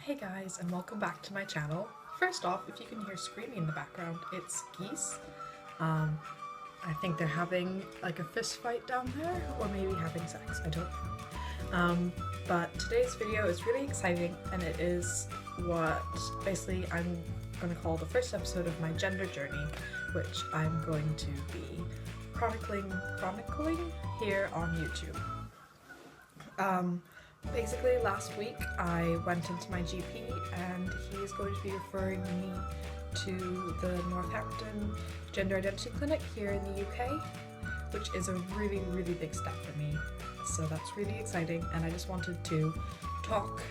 Hey guys, and welcome back to my channel. First off, if you can hear screaming in the background, it's geese. I think they're having like a fist fight down there, or maybe having sex, I don't know. But today's video is really exciting, and it is what basically I'm going to call the first episode of my gender journey, which I'm going to be chronicling here on YouTube. Basically last week I went into my GP and he is going to be referring me to the Northampton Gender Identity Clinic here in the UK, which is a really big step for me. So that's really exciting, and I just wanted to talk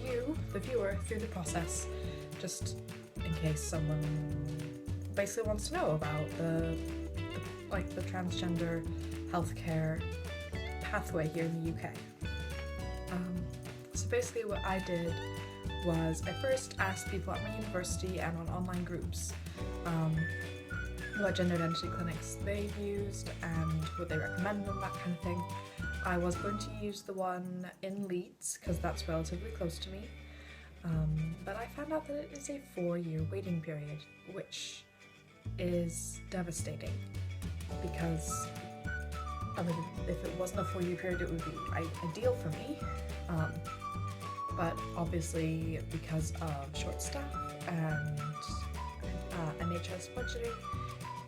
you, the viewer, through the process, just in case someone basically wants to know about the transgender healthcare pathway here in the UK. So basically what I did was I first asked people at my university and on online groups what gender identity clinics they've used and what they recommend and that kind of thing. I was going to use the one in Leeds because that's relatively close to me, but I found out that it is a 4-year waiting period, which is devastating because I mean, if it wasn't a 4-year period, it would be ideal for me. But obviously, because of short staff and NHS budgeting,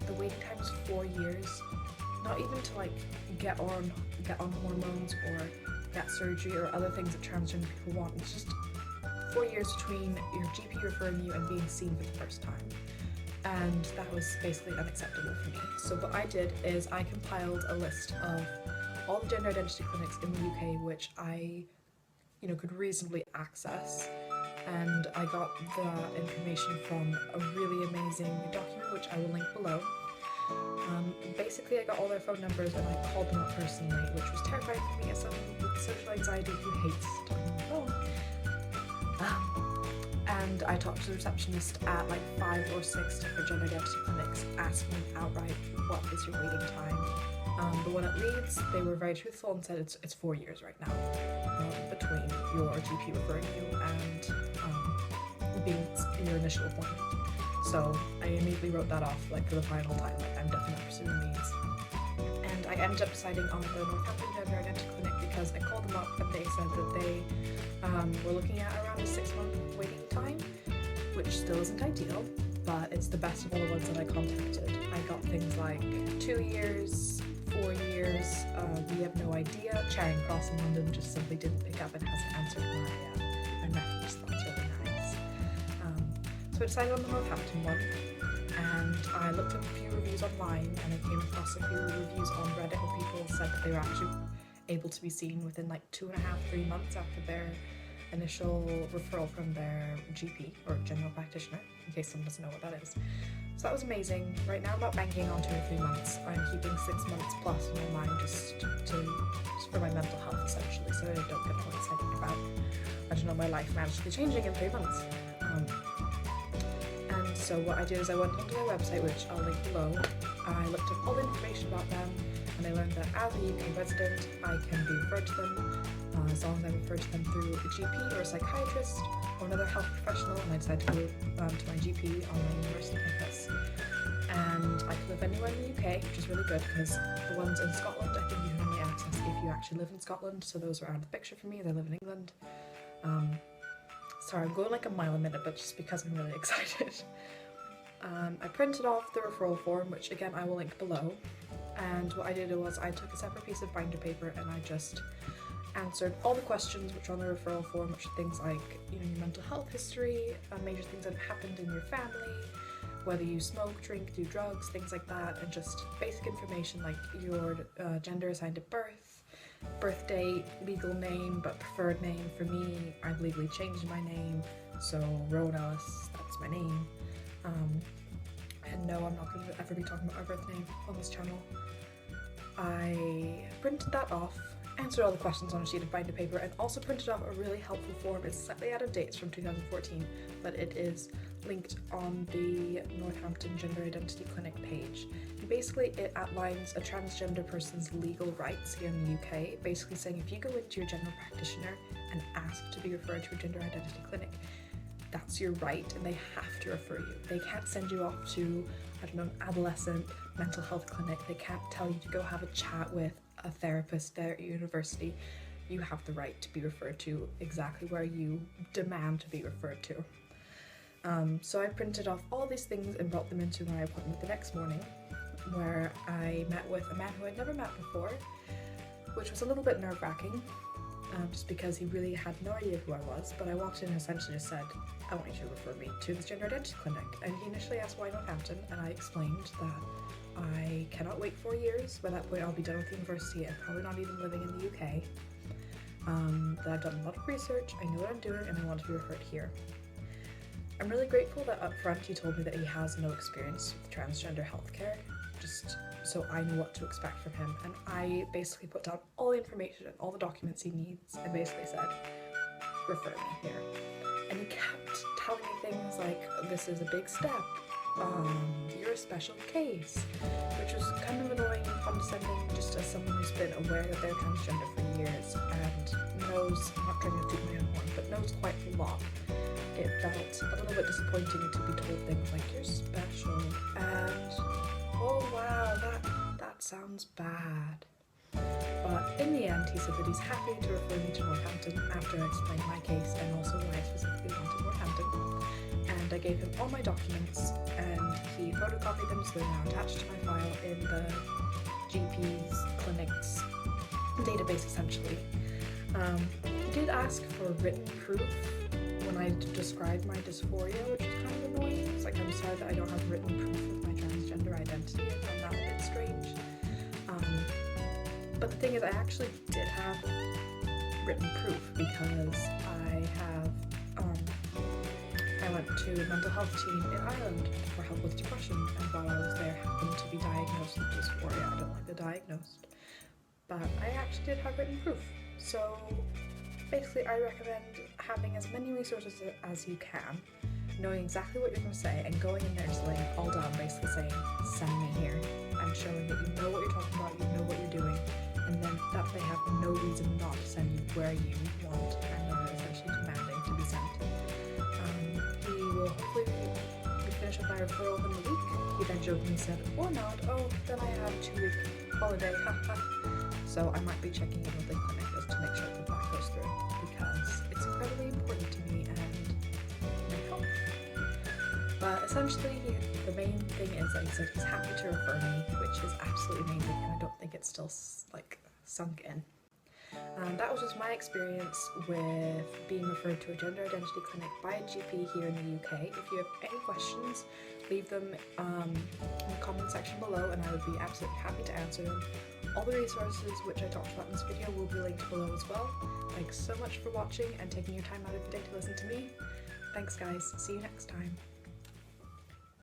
the waiting time is 4 years. Not even to like get on hormones or get surgery or other things that transgender people want. It's just 4 years between your GP referring you and being seen for the first time. And that was basically unacceptable for me. So what I did is I compiled a list of all the gender identity clinics in the UK which I could reasonably access, and I got the information from a really amazing document which I will link below. Basically I got all their phone numbers and I called them up personally, which was terrifying for me as someone with social anxiety who hates talking on the phone. And I talked to the receptionist at like 5 or 6 different gender identity clinics, asking outright what is your waiting time. The one at Leeds, they were very truthful and said it's 4 years right now between your GP referring you and being your initial appointment. So I immediately wrote that off like for the final time, like I'm definitely pursuing these. And I ended up deciding on the Northampton Gender Identity Clinic because I called them up and they said that they were looking at around a 6-month waiting time, which still isn't ideal, but it's the best of all the ones that I contacted. I got things like 2 years, 4 years, we have no idea. Charing Cross in London just simply didn't pick up and hasn't answered my message, so that's really nice. So I decided on the Northampton one, and I looked up a few reviews online, and I came across a few reviews on Reddit where people said that they were actually able to be seen within like 2.5-3 months after their initial referral from their GP or general practitioner, in case someone doesn't know what that is. So that was amazing. Right now I'm not banking on 2 or 3 months. I'm keeping 6 months plus in my mind just for my mental health essentially, so I don't get all excited about, I don't know, my life magically changing in 3 months. And so what I did is I went onto their website, which I'll link below. I looked up all the information about them, and I learned that as a UK resident I can be referred to them as long as I refer to them through a GP or a psychiatrist or another health professional, and I decided to go to my GP on my university campus. And I can live anywhere in the UK, which is really good because the ones in Scotland I think you can only access if you actually live in Scotland, so those are out of the picture for me as I live in England. Sorry, I'm going like a mile a minute, but just because I'm really excited. I printed off the referral form, which again I will link below, and what I did was I took a separate piece of binder paper and I just answered all the questions which are on the referral form, which are things like your mental health history, major things that have happened in your family, whether you smoke, drink, do drugs, things like that, and just basic information like your gender assigned at birth, birth date, legal name, but preferred name. For me, I've legally changed my name, so Rowen, that's my name. And no, I'm not going to ever be talking about my birth name on this channel. I printed that off, answered all the questions on a sheet of binder paper, and also printed off a really helpful form. It's slightly out of date, it's from 2014, but it is linked on the Northampton Gender Identity Clinic page. And basically it outlines a transgender person's legal rights here in the UK, basically saying if you go into your general practitioner and ask to be referred to a gender identity clinic, that's your right and they have to refer you. They can't send you off to, I don't know, an adolescent mental health clinic. They can't tell you to go have a chat with a therapist there at university. You have the right to be referred to exactly where you demand to be referred to. So I printed off all these things and brought them into my appointment the next morning, where I met with a man who I'd never met before, which was a little bit nerve-wracking, just because he really had no idea who I was. But I walked in and essentially just said, I want you to refer me to this gender identity clinic. And he initially asked why Northampton, and I explained that I cannot wait 4 years. By that point I'll be done with university and probably not even living in the UK. That I've done a lot of research, I know what I'm doing, and I want to be referred here. I'm really grateful that up front he told me that he has no experience with transgender healthcare, just so I know what to expect from him. And I basically put down all the information and all the documents he needs and basically said, refer me here. And he kept telling me things like, this is a big step, you're a special case, which was kind of annoying and condescending, just as someone who's been aware that they're transgender for years and knows, I'm not trying to toot my own horn, but knows quite a lot. It felt a little bit disappointing to be told things like, you're special, and oh wow, that sounds bad. But in the end, he said that he's happy to refer me to Northampton after I explained my case and also why I specifically wanted Northampton. And I gave him all my documents and he photocopied them, so they're now attached to my file in the GP's clinic's database essentially. He did ask for written proof when I described my dysphoria, which was kind of annoying. It's like, I'm sorry that I don't have written proof of my transgender identity. I found that a bit strange. But the thing is, I actually did have written proof because I went to a mental health team in Ireland for help with depression, and while I was there, happened to be diagnosed with dysphoria. I don't like the diagnosed, but I actually did have written proof. So basically, I recommend having as many resources as you can, knowing exactly what you're going to say, and going in there just laying it all down, basically saying, send me here, and showing that you know what you're talking about, you know what you're doing, and then that they have no reason not to send you where you want and are essentially demanding to be sent. He will hopefully be finished with my referral in the week. He then jokingly said, or not, oh, then I have a 2-week holiday, haha. So I might be checking in with the clinic just to make sure that that goes through, because it's incredibly important to me and my health. But essentially, the main thing is that he said he's happy to refer me, which is absolutely amazing, and I don't think it's still like sunk in. That was just my experience with being referred to a gender identity clinic by a GP here in the UK. If you have any questions, leave them in the comment section below and I would be absolutely happy to answer them. All the resources which I talked about in this video will be linked below as well. Thanks so much for watching and taking your time out of your day to listen to me. Thanks guys, see you next time.